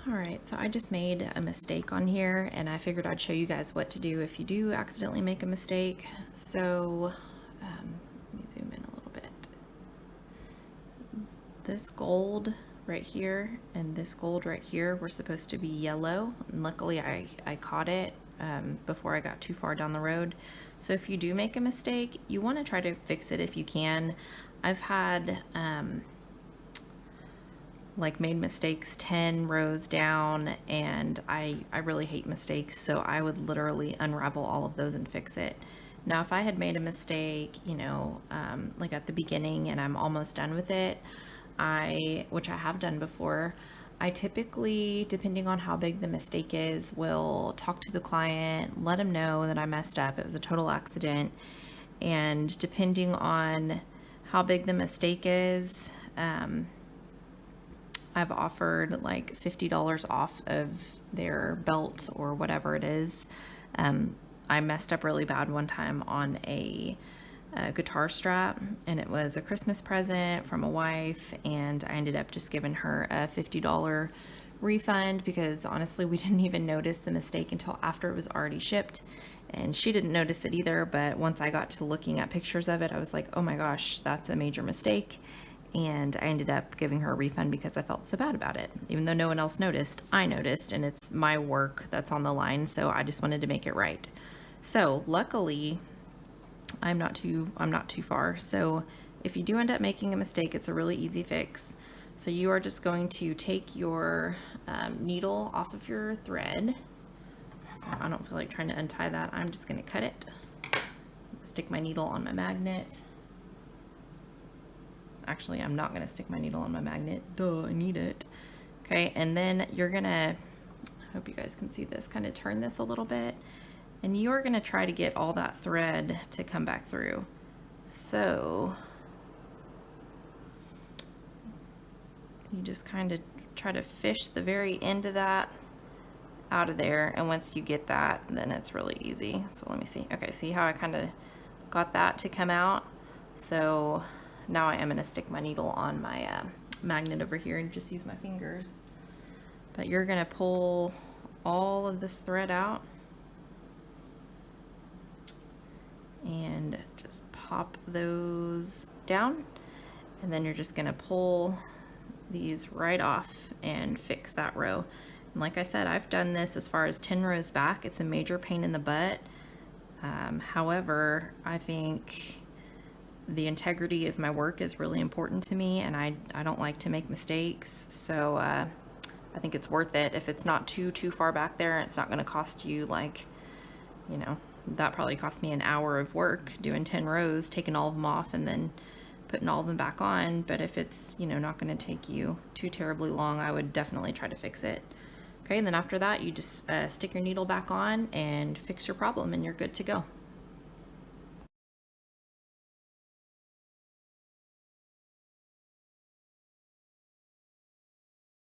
All right, so I just made a mistake on here, and I figured I'd show you guys what to do if you do accidentally make a mistake. So let me zoom in a little bit. This gold right here and this gold right here were supposed to be yellow, and luckily I caught it before I got too far down the road. So if you do make a mistake, you want to try to fix it if you can. I've had like made mistakes 10 rows down, and I really hate mistakes, so I would literally unravel all of those and fix it. Now if I had made a mistake, you know, like at the beginning and I'm almost done with it, which I have done before, I typically, depending on how big the mistake is, will talk to the client, let them know that I messed up, it was a total accident, and depending on how big the mistake is, I've offered like $50 off of their belt or whatever it is. I messed up really bad one time on a guitar strap, and it was a Christmas present from a wife, and I ended up just giving her a $50 refund because honestly we didn't even notice the mistake until after it was already shipped, and she didn't notice it either. But once I got to looking at pictures of it, I was like, oh my gosh, that's a major mistake. And I ended up giving her a refund because I felt so bad about it. Even though no one else noticed, I noticed, and it's my work that's on the line, so I just wanted to make it right. So luckily, I'm not too far. So if you do end up making a mistake, it's a really easy fix. So you are just going to take your needle off of your thread. So I don't feel like trying to untie that. I'm just going to cut it. Stick my needle on my magnet. Actually, I'm not going to stick my needle on my magnet. Duh, I need it. Okay, and then you're going to, I hope you guys can see this, kind of turn this a little bit. And you're going to try to get all that thread to come back through. So you just kind of try to fish the very end of that out of there. And once you get that, then it's really easy. So let me see. Okay, see how I kind of got that to come out? So now I am going to stick my needle on my magnet over here and just use my fingers. But you're going to pull all of this thread out and just pop those down, and then you're just going to pull these right off and fix that row. And like I said, I've done this as far as 10 rows back. It's a major pain in the butt. However, I think the integrity of my work is really important to me, and I don't like to make mistakes, so I think it's worth it. If it's not too far back there, it's not going to cost you, like, you know, that probably cost me an hour of work doing 10 rows, taking all of them off and then putting all of them back on. But if it's, you know, not going to take you too terribly long, I would definitely try to fix it. Okay, and then after that, you just stick your needle back on and fix your problem, and you're good to go.